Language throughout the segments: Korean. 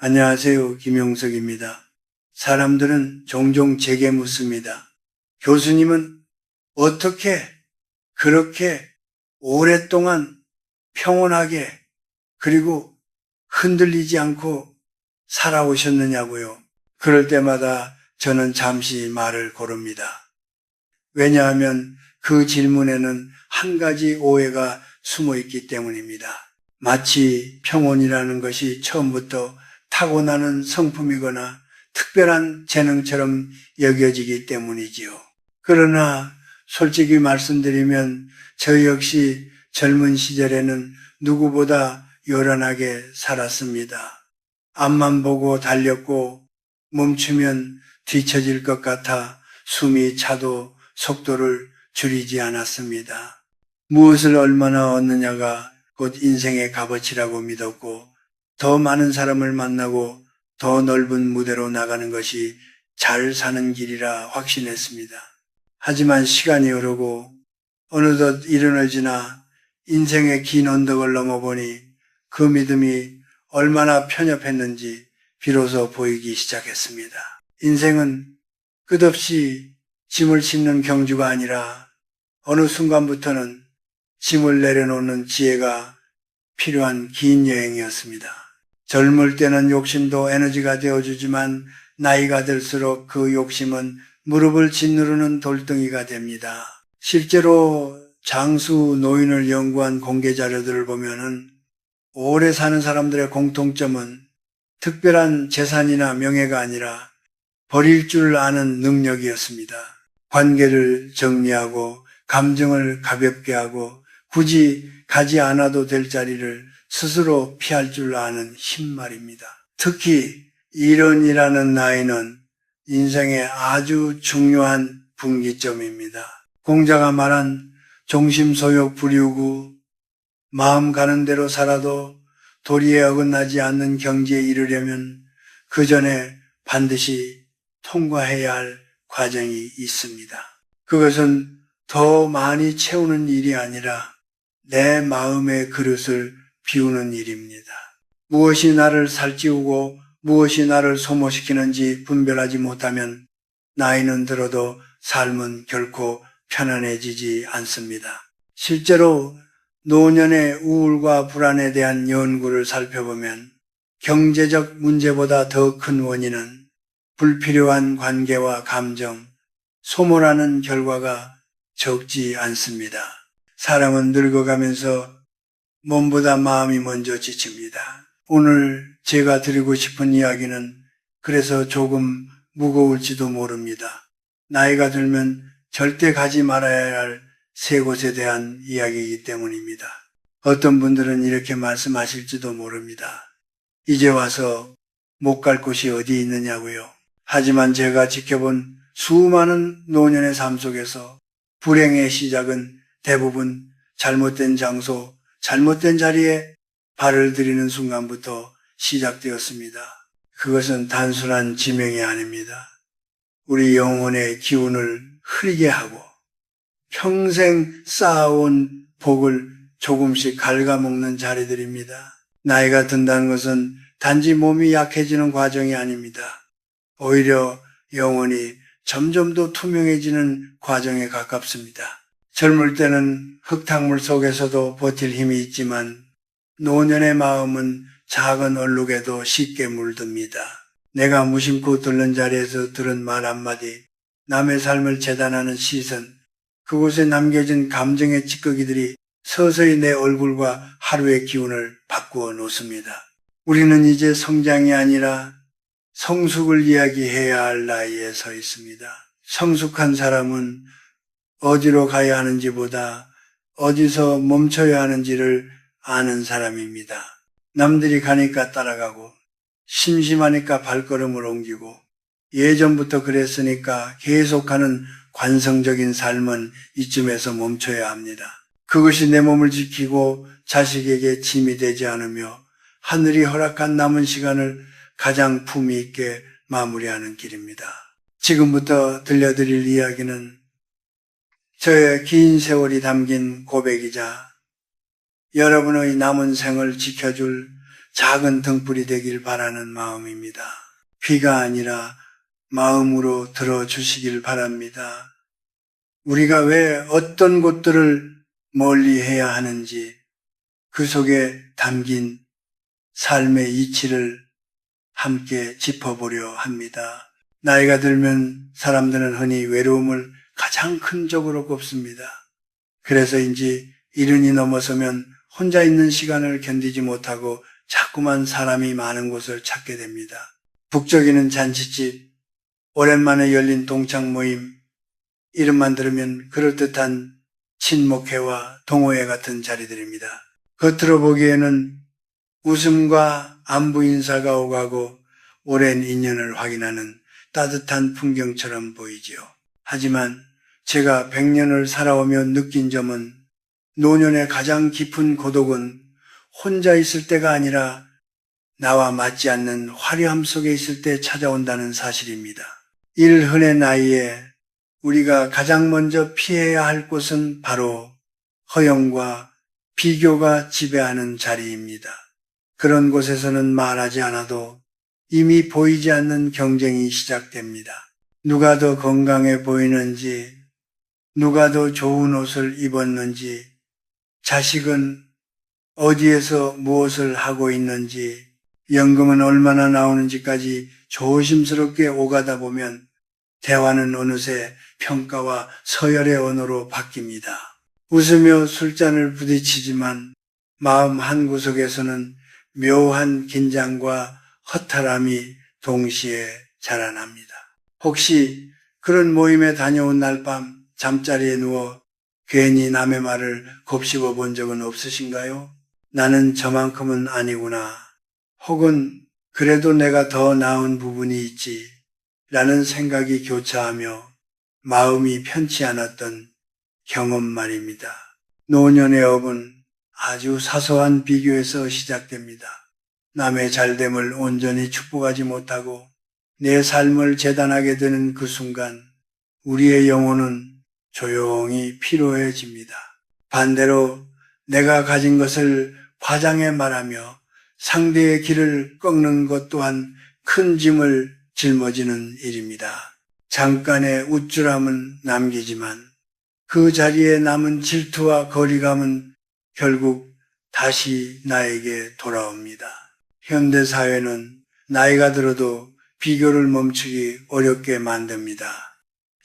안녕하세요. 김용석입니다. 사람들은 종종 제게 묻습니다. 교수님은 어떻게 그렇게 오랫동안 평온하게 그리고 흔들리지 않고 살아오셨느냐고요. 그럴 때마다 저는 잠시 말을 고릅니다. 왜냐하면 그 질문에는 한 가지 오해가 숨어 있기 때문입니다. 마치 평온이라는 것이 처음부터 타고나는 성품이거나 특별한 재능처럼 여겨지기 때문이지요. 그러나 솔직히 말씀드리면 저 역시 젊은 시절에는 누구보다 요란하게 살았습니다. 앞만 보고 달렸고 멈추면 뒤처질 것 같아 숨이 차도 속도를 줄이지 않았습니다. 무엇을 얼마나 얻느냐가 곧 인생의 값어치라고 믿었고 더 많은 사람을 만나고 더 넓은 무대로 나가는 것이 잘 사는 길이라 확신했습니다. 하지만 시간이 흐르고 어느덧 이른을 지나 인생의 긴 언덕을 넘어보니 그 믿음이 얼마나 편협했는지 비로소 보이기 시작했습니다. 인생은 끝없이 짐을 싣는 경주가 아니라 어느 순간부터는 짐을 내려놓는 지혜가 필요한 긴 여행이었습니다. 젊을 때는 욕심도 에너지가 되어주지만 나이가 들수록 그 욕심은 무릎을 짓누르는 돌덩이가 됩니다. 실제로 장수 노인을 연구한 공개 자료들을 보면은 오래 사는 사람들의 공통점은 특별한 재산이나 명예가 아니라 버릴 줄 아는 능력이었습니다. 관계를 정리하고 감정을 가볍게 하고 굳이 가지 않아도 될 자리를 스스로 피할 줄 아는 힘 말입니다. 특히 이른이라는 나이는 인생의 아주 중요한 분기점입니다. 공자가 말한 종심소욕 불이우고 마음 가는 대로 살아도 도리에 어긋나지 않는 경지에 이르려면 그 전에 반드시 통과해야 할 과정이 있습니다. 그것은 더 많이 채우는 일이 아니라 내 마음의 그릇을 비우는 일입니다. 무엇이 나를 살찌우고 무엇이 나를 소모시키는지 분별하지 못하면 나이는 들어도 삶은 결코 편안해지지 않습니다. 실제로 노년의 우울과 불안에 대한 연구를 살펴보면 경제적 문제보다 더 큰 원인은 불필요한 관계와 감정, 소모라는 결과가 적지 않습니다. 사람은 늙어가면서 몸보다 마음이 먼저 지칩니다. 오늘 제가 드리고 싶은 이야기는 그래서 조금 무거울지도 모릅니다. 나이가 들면 절대 가지 말아야 할 세 곳에 대한 이야기이기 때문입니다. 어떤 분들은 이렇게 말씀하실지도 모릅니다. 이제 와서 못 갈 곳이 어디 있느냐고요. 하지만 제가 지켜본 수많은 노년의 삶 속에서 불행의 시작은 대부분 잘못된 장소, 잘못된 자리에 발을 들이는 순간부터 시작되었습니다. 그것은 단순한 지명이 아닙니다. 우리 영혼의 기운을 흐리게 하고 평생 쌓아온 복을 조금씩 갉아먹는 자리들입니다. 나이가 든다는 것은 단지 몸이 약해지는 과정이 아닙니다. 오히려 영혼이 점점 더 투명해지는 과정에 가깝습니다. 젊을 때는 흙탕물 속에서도 버틸 힘이 있지만 노년의 마음은 작은 얼룩에도 쉽게 물듭니다. 내가 무심코 들른 자리에서 들은 말 한마디, 남의 삶을 재단하는 시선, 그곳에 남겨진 감정의 찌꺼기들이 서서히 내 얼굴과 하루의 기운을 바꾸어 놓습니다. 우리는 이제 성장이 아니라 성숙을 이야기해야 할 나이에 서 있습니다. 성숙한 사람은 어디로 가야 하는지보다 어디서 멈춰야 하는지를 아는 사람입니다. 남들이 가니까 따라가고 심심하니까 발걸음을 옮기고 예전부터 그랬으니까 계속하는 관성적인 삶은 이쯤에서 멈춰야 합니다. 그것이 내 몸을 지키고 자식에게 짐이 되지 않으며 하늘이 허락한 남은 시간을 가장 품위 있게 마무리하는 길입니다. 지금부터 들려드릴 이야기는 저의 긴 세월이 담긴 고백이자 여러분의 남은 생을 지켜줄 작은 등불이 되길 바라는 마음입니다. 귀가 아니라 마음으로 들어주시길 바랍니다. 우리가 왜 어떤 곳들을 멀리 해야 하는지 그 속에 담긴 삶의 이치를 함께 짚어보려 합니다. 나이가 들면 사람들은 흔히 외로움을 가장 큰 적으로 꼽습니다. 그래서인지 70이 넘어서면 혼자 있는 시간을 견디지 못하고 자꾸만 사람이 많은 곳을 찾게 됩니다. 북적이는 잔치집, 오랜만에 열린 동창 모임, 이름만 들으면 그럴듯한 친목회와 동호회 같은 자리들입니다. 겉으로 보기에는 웃음과 안부 인사가 오가고 오랜 인연을 확인하는 따뜻한 풍경처럼 보이지요. 하지만 제가 100년을 살아오며 느낀 점은 노년의 가장 깊은 고독은 혼자 있을 때가 아니라 나와 맞지 않는 화려함 속에 있을 때 찾아온다는 사실입니다. 일흔의 나이에 우리가 가장 먼저 피해야 할 곳은 바로 허영과 비교가 지배하는 자리입니다. 그런 곳에서는 말하지 않아도 이미 보이지 않는 경쟁이 시작됩니다. 누가 더 건강해 보이는지, 누가 더 좋은 옷을 입었는지, 자식은 어디에서 무엇을 하고 있는지, 연금은 얼마나 나오는지까지 조심스럽게 오가다 보면 대화는 어느새 평가와 서열의 언어로 바뀝니다. 웃으며 술잔을 부딪히지만 마음 한구석에서는 묘한 긴장과 허탈함이 동시에 자라납니다. 혹시 그런 모임에 다녀온 날 밤 잠자리에 누워 괜히 남의 말을 곱씹어 본 적은 없으신가요? 나는 저만큼은 아니구나. 혹은 그래도 내가 더 나은 부분이 있지 라는 생각이 교차하며 마음이 편치 않았던 경험 말입니다. 노년의 업은 아주 사소한 비교에서 시작됩니다. 남의 잘됨을 온전히 축복하지 못하고 내 삶을 재단하게 되는 그 순간 우리의 영혼은 조용히 피로해집니다. 반대로 내가 가진 것을 과장해 말하며 상대의 길을 꺾는 것 또한 큰 짐을 짊어지는 일입니다. 잠깐의 우쭐함은 남기지만 그 자리에 남은 질투와 거리감은 결국 다시 나에게 돌아옵니다. 현대사회는 나이가 들어도 비교를 멈추기 어렵게 만듭니다.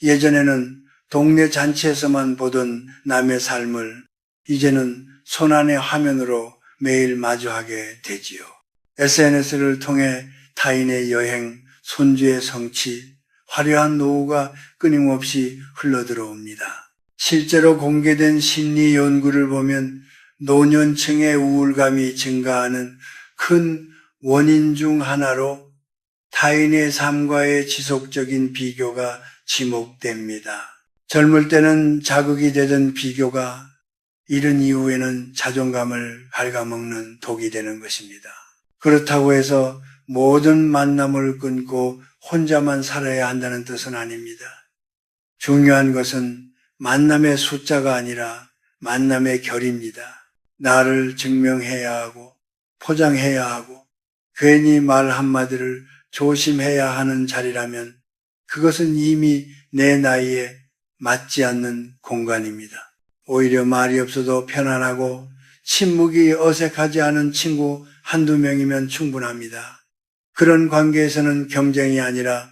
예전에는 동네 잔치에서만 보던 남의 삶을 이제는 손안의 화면으로 매일 마주하게 되지요. SNS를 통해 타인의 여행, 손주의 성취, 화려한 노후가 끊임없이 흘러들어옵니다. 실제로 공개된 심리 연구를 보면 노년층의 우울감이 증가하는 큰 원인 중 하나로 타인의 삶과의 지속적인 비교가 지목됩니다. 젊을 때는 자극이 되던 비교가 이른 이후에는 자존감을 갉아먹는 독이 되는 것입니다. 그렇다고 해서 모든 만남을 끊고 혼자만 살아야 한다는 뜻은 아닙니다. 중요한 것은 만남의 숫자가 아니라 만남의 결입니다. 나를 증명해야 하고 포장해야 하고 괜히 말 한마디를 조심해야 하는 자리라면 그것은 이미 내 나이에 맞지 않는 공간입니다. 오히려 말이 없어도 편안하고 침묵이 어색하지 않은 친구 한두 명이면 충분합니다. 그런 관계에서는 경쟁이 아니라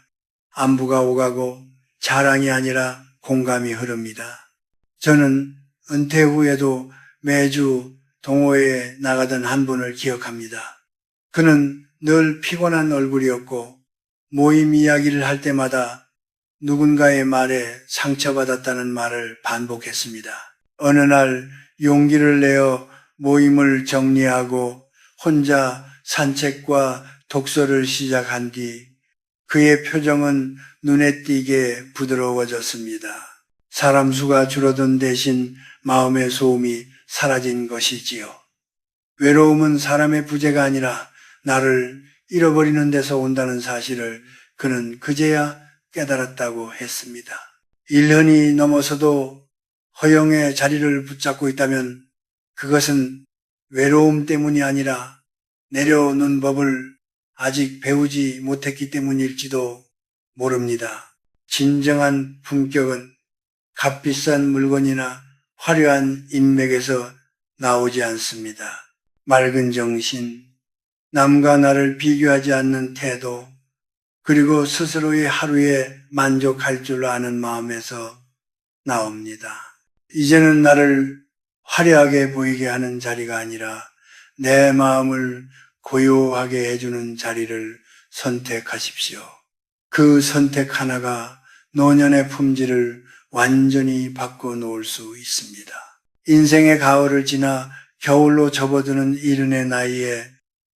안부가 오가고 자랑이 아니라 공감이 흐릅니다. 저는 은퇴 후에도 매주 동호회에 나가던 한 분을 기억합니다. 그는 늘 피곤한 얼굴이었고 모임 이야기를 할 때마다 누군가의 말에 상처받았다는 말을 반복했습니다. 어느 날 용기를 내어 모임을 정리하고 혼자 산책과 독서를 시작한 뒤 그의 표정은 눈에 띄게 부드러워졌습니다. 사람 수가 줄어든 대신 마음의 소음이 사라진 것이지요. 외로움은 사람의 부재가 아니라 나를 잃어버리는 데서 온다는 사실을 그는 그제야 깨달았다고 했습니다. 1년이 넘어서도 허영의 자리를 붙잡고 있다면 그것은 외로움 때문이 아니라 내려오는 법을 아직 배우지 못했기 때문일지도 모릅니다. 진정한 품격은 값비싼 물건이나 화려한 인맥에서 나오지 않습니다. 맑은 정신, 남과 나를 비교하지 않는 태도, 그리고 스스로의 하루에 만족할 줄 아는 마음에서 나옵니다. 이제는 나를 화려하게 보이게 하는 자리가 아니라 내 마음을 고요하게 해주는 자리를 선택하십시오. 그 선택 하나가 노년의 품질을 완전히 바꿔놓을 수 있습니다. 인생의 가을을 지나 겨울로 접어드는 이른의 나이에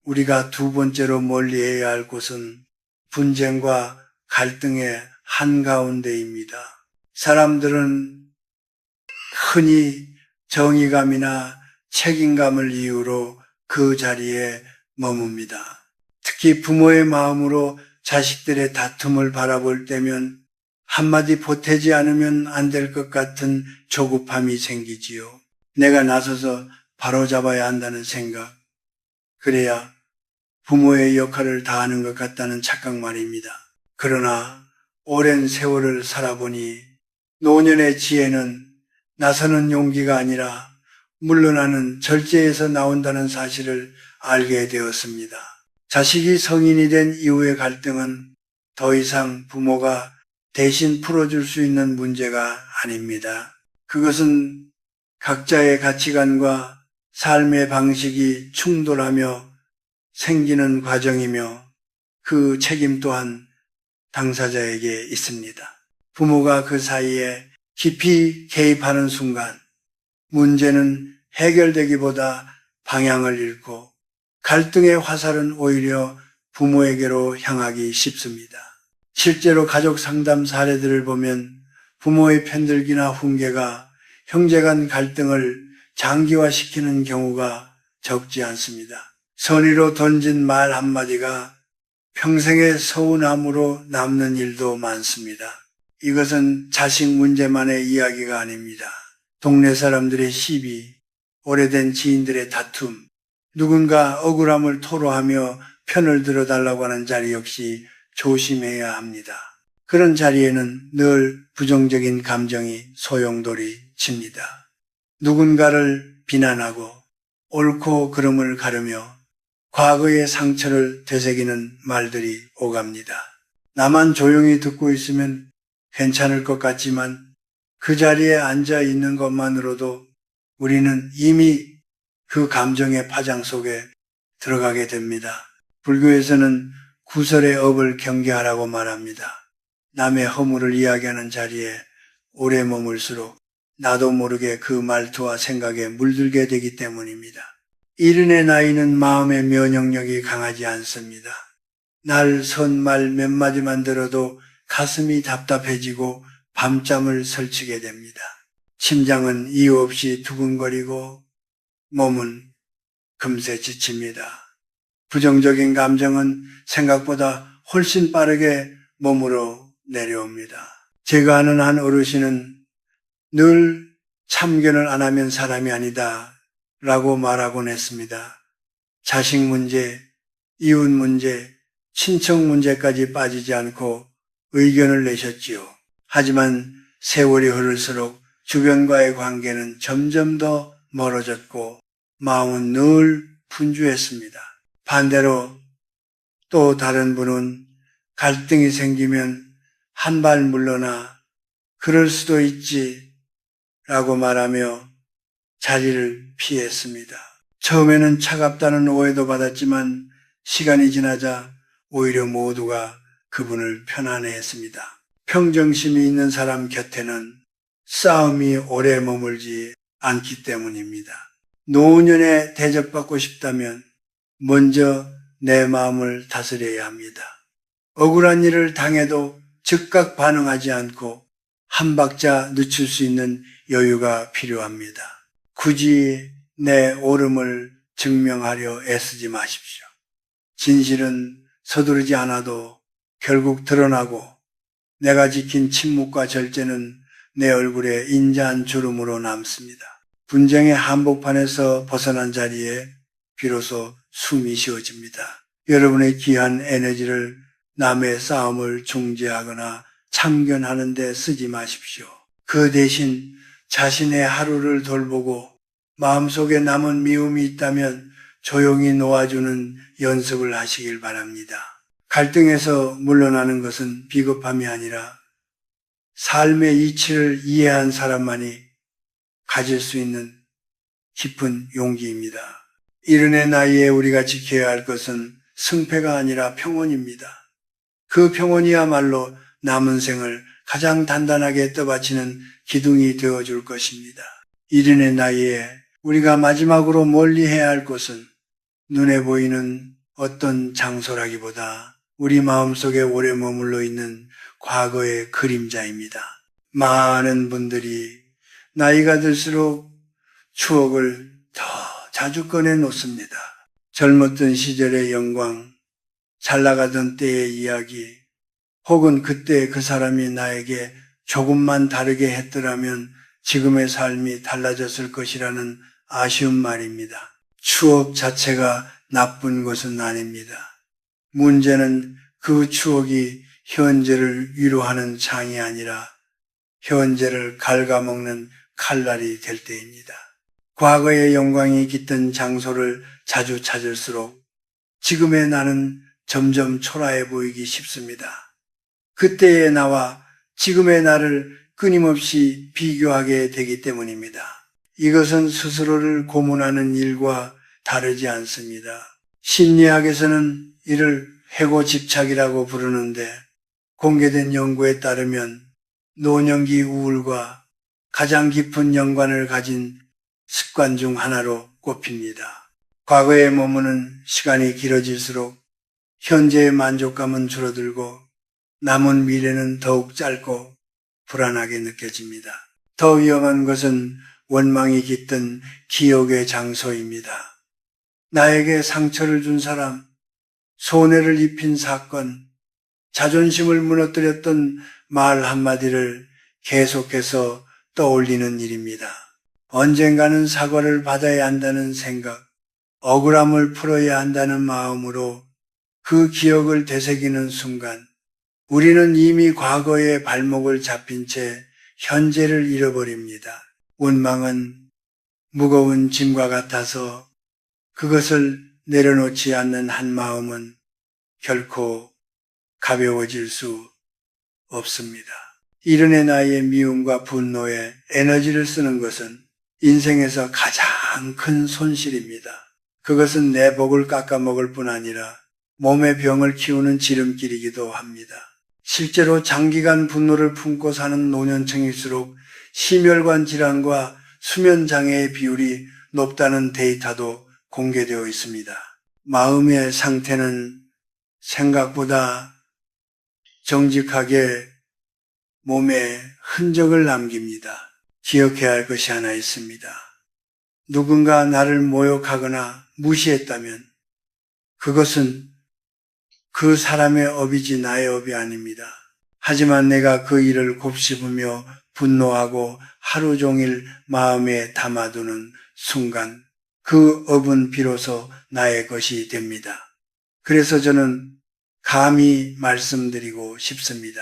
우리가 두 번째로 멀리해야 할 곳은 분쟁과 갈등의 한가운데입니다. 사람들은 흔히 정의감이나 책임감을 이유로 그 자리에 머뭅니다. 특히 부모의 마음으로 자식들의 다툼을 바라볼 때면 한마디 보태지 않으면 안 될 것 같은 조급함이 생기지요. 내가 나서서 바로잡아야 한다는 생각, 그래야 부모의 역할을 다하는 것 같다는 착각 말입니다. 그러나 오랜 세월을 살아보니 노년의 지혜는 나서는 용기가 아니라 물러나는 절제에서 나온다는 사실을 알게 되었습니다. 자식이 성인이 된 이후의 갈등은 더 이상 부모가 대신 풀어줄 수 있는 문제가 아닙니다. 그것은 각자의 가치관과 삶의 방식이 충돌하며 생기는 과정이며 그 책임 또한 당사자에게 있습니다. 부모가 그 사이에 깊이 개입하는 순간 문제는 해결되기보다 방향을 잃고 갈등의 화살은 오히려 부모에게로 향하기 쉽습니다. 실제로 가족 상담 사례들을 보면 부모의 편들기나 훈계가 형제간 갈등을 장기화시키는 경우가 적지 않습니다. 선의로 던진 말 한마디가 평생의 서운함으로 남는 일도 많습니다. 이것은 자식 문제만의 이야기가 아닙니다. 동네 사람들의 시비, 오래된 지인들의 다툼, 누군가 억울함을 토로하며 편을 들어달라고 하는 자리 역시 조심해야 합니다. 그런 자리에는 늘 부정적인 감정이 소용돌이 칩니다. 누군가를 비난하고 옳고 그름을 가르며 과거의 상처를 되새기는 말들이 오갑니다. 나만 조용히 듣고 있으면 괜찮을 것 같지만 그 자리에 앉아 있는 것만으로도 우리는 이미 그 감정의 파장 속에 들어가게 됩니다. 불교에서는 구설의 업을 경계하라고 말합니다. 남의 허물을 이야기하는 자리에 오래 머물수록 나도 모르게 그 말투와 생각에 물들게 되기 때문입니다. 이른의 나이는 마음의 면역력이 강하지 않습니다. 날 선 말 몇 마디만 들어도 가슴이 답답해지고 밤잠을 설치게 됩니다. 심장은 이유 없이 두근거리고 몸은 금세 지칩니다. 부정적인 감정은 생각보다 훨씬 빠르게 몸으로 내려옵니다. 제가 아는 한 어르신은 늘 참견을 안 하면 사람이 아니다 라고 말하곤 했습니다. 자식 문제, 이웃 문제, 친척 문제까지 빠지지 않고 의견을 내셨지요. 하지만 세월이 흐를수록 주변과의 관계는 점점 더 멀어졌고 마음은 늘 분주했습니다. 반대로 또 다른 분은 갈등이 생기면 한 발 물러나 그럴 수도 있지 라고 말하며 자리를 피했습니다. 처음에는 차갑다는 오해도 받았지만 시간이 지나자 오히려 모두가 그분을 편안해했습니다. 평정심이 있는 사람 곁에는 싸움이 오래 머물지 않기 때문입니다. 노년에 대접받고 싶다면 먼저 내 마음을 다스려야 합니다. 억울한 일을 당해도 즉각 반응하지 않고 한 박자 늦출 수 있는 여유가 필요합니다. 굳이 내 옳음을 증명하려 애쓰지 마십시오. 진실은 서두르지 않아도 결국 드러나고 내가 지킨 침묵과 절제는 내 얼굴에 인자한 주름으로 남습니다. 분쟁의 한복판에서 벗어난 자리에 비로소 숨이 쉬어집니다. 여러분의 귀한 에너지를 남의 싸움을 중재하거나 참견하는 데 쓰지 마십시오. 그 대신 자신의 하루를 돌보고 마음속에 남은 미움이 있다면 조용히 놓아주는 연습을 하시길 바랍니다. 갈등에서 물러나는 것은 비겁함이 아니라 삶의 이치를 이해한 사람만이 가질 수 있는 깊은 용기입니다. 이른의 나이에 우리가 지켜야 할 것은 승패가 아니라 평온입니다. 그 평온이야말로 남은 생을 가장 단단하게 떠받치는 기둥이 되어줄 것입니다. 이른의 나이에 우리가 마지막으로 멀리해야 할 곳은 눈에 보이는 어떤 장소라기보다 우리 마음속에 오래 머물러 있는 과거의 그림자입니다. 많은 분들이 나이가 들수록 추억을 더 자주 꺼내 놓습니다. 젊었던 시절의 영광, 잘 나가던 때의 이야기, 혹은 그때 그 사람이 나에게 조금만 다르게 했더라면 지금의 삶이 달라졌을 것이라는 아쉬운 말입니다. 추억 자체가 나쁜 것은 아닙니다. 문제는 그 추억이 현재를 위로하는 창이 아니라 현재를 갉아먹는 칼날이 될 때입니다. 과거의 영광이 깃든 장소를 자주 찾을수록 지금의 나는 점점 초라해 보이기 쉽습니다. 그때의 나와 지금의 나를 끊임없이 비교하게 되기 때문입니다. 이것은 스스로를 고문하는 일과 다르지 않습니다. 심리학에서는 이를 해고집착이라고 부르는데 공개된 연구에 따르면 노년기 우울과 가장 깊은 연관을 가진 습관 중 하나로 꼽힙니다. 과거에 머무는 시간이 길어질수록 현재의 만족감은 줄어들고 남은 미래는 더욱 짧고 불안하게 느껴집니다. 더 위험한 것은 원망이 깃든 기억의 장소입니다. 나에게 상처를 준 사람, 손해를 입힌 사건, 자존심을 무너뜨렸던 말 한마디를 계속해서 떠올리는 일입니다. 언젠가는 사과를 받아야 한다는 생각, 억울함을 풀어야 한다는 마음으로 그 기억을 되새기는 순간 우리는 이미 과거의 발목을 잡힌 채 현재를 잃어버립니다. 원망은 무거운 짐과 같아서 그것을 내려놓지 않는 한 마음은 결코 가벼워질 수 없습니다. 이른의 나이에 미움과 분노에 에너지를 쓰는 것은 인생에서 가장 큰 손실입니다. 그것은 내 복을 깎아먹을 뿐 아니라 몸의 병을 키우는 지름길이기도 합니다. 실제로 장기간 분노를 품고 사는 노년층일수록 심혈관 질환과 수면 장애의 비율이 높다는 데이터도 공개되어 있습니다. 마음의 상태는 생각보다 정직하게 몸에 흔적을 남깁니다. 기억해야 할 것이 하나 있습니다. 누군가 나를 모욕하거나 무시했다면 그것은 그 사람의 업이지 나의 업이 아닙니다. 하지만 내가 그 일을 곱씹으며 분노하고 하루 종일 마음에 담아두는 순간 그 업은 비로소 나의 것이 됩니다. 그래서 저는 감히 말씀드리고 싶습니다.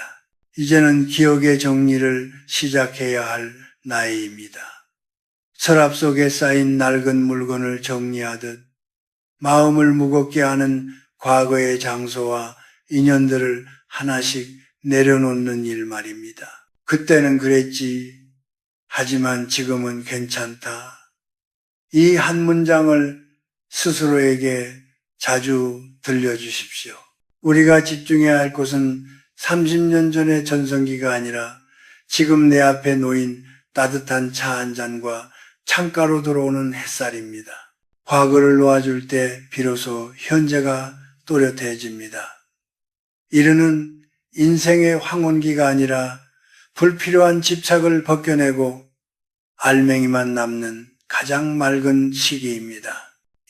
이제는 기억의 정리를 시작해야 할 나이입니다. 서랍 속에 쌓인 낡은 물건을 정리하듯 마음을 무겁게 하는 과거의 장소와 인연들을 하나씩 내려놓는 일 말입니다. 그때는 그랬지. 하지만 지금은 괜찮다. 이 한 문장을 스스로에게 자주 들려주십시오. 우리가 집중해야 할 곳은 30년 전의 전성기가 아니라 지금 내 앞에 놓인 따뜻한 차 한 잔과 창가로 들어오는 햇살입니다. 과거를 놓아줄 때 비로소 현재가 또렷해집니다. 이르는 인생의 황혼기가 아니라 불필요한 집착을 벗겨내고 알맹이만 남는 가장 맑은 시기입니다.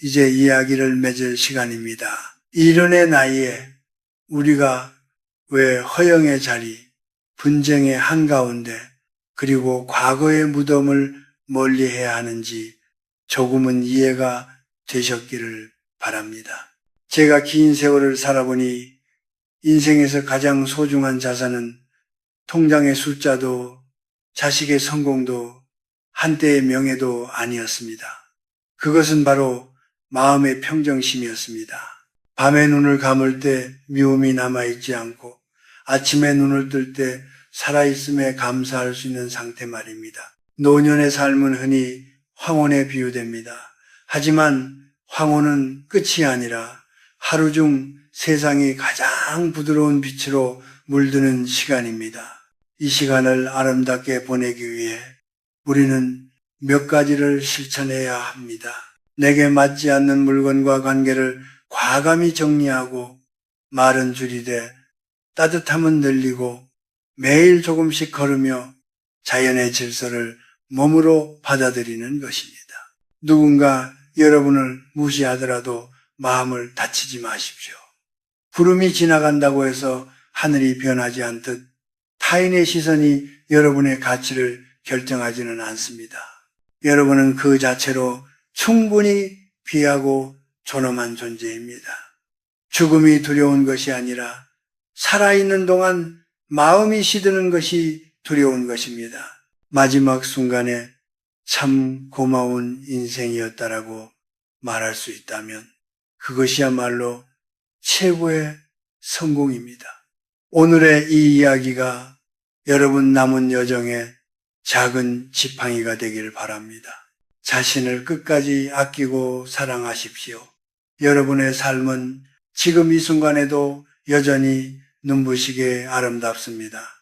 이제 이야기를 맺을 시간입니다. 이른의 나이에 우리가 왜 허영의 자리, 분쟁의 한가운데 그리고 과거의 무덤을 멀리해야 하는지 조금은 이해가 되셨기를 바랍니다. 제가 긴 세월을 살아보니 인생에서 가장 소중한 자산은 통장의 숫자도 자식의 성공도 한때의 명예도 아니었습니다. 그것은 바로 마음의 평정심이었습니다. 밤에 눈을 감을 때 미움이 남아있지 않고 아침에 눈을 뜰 때 살아있음에 감사할 수 있는 상태 말입니다. 노년의 삶은 흔히 황혼에 비유됩니다. 하지만 황혼은 끝이 아니라 하루 중 세상이 가장 부드러운 빛으로 물드는 시간입니다. 이 시간을 아름답게 보내기 위해 우리는 몇 가지를 실천해야 합니다. 내게 맞지 않는 물건과 관계를 과감히 정리하고 말은 줄이되 따뜻함은 늘리고 매일 조금씩 걸으며 자연의 질서를 몸으로 받아들이는 것입니다. 누군가 여러분을 무시하더라도 마음을 다치지 마십시오. 구름이 지나간다고 해서 하늘이 변하지 않듯 타인의 시선이 여러분의 가치를 결정하지는 않습니다. 여러분은 그 자체로 충분히 귀하고 존엄한 존재입니다. 죽음이 두려운 것이 아니라 살아있는 동안 마음이 시드는 것이 두려운 것입니다. 마지막 순간에 참 고마운 인생이었다라고 말할 수 있다면 그것이야말로 최고의 성공입니다. 오늘의 이 이야기가 여러분 남은 여정에 작은 지팡이가 되기를 바랍니다. 자신을 끝까지 아끼고 사랑하십시오. 여러분의 삶은 지금 이 순간에도 여전히 눈부시게 아름답습니다.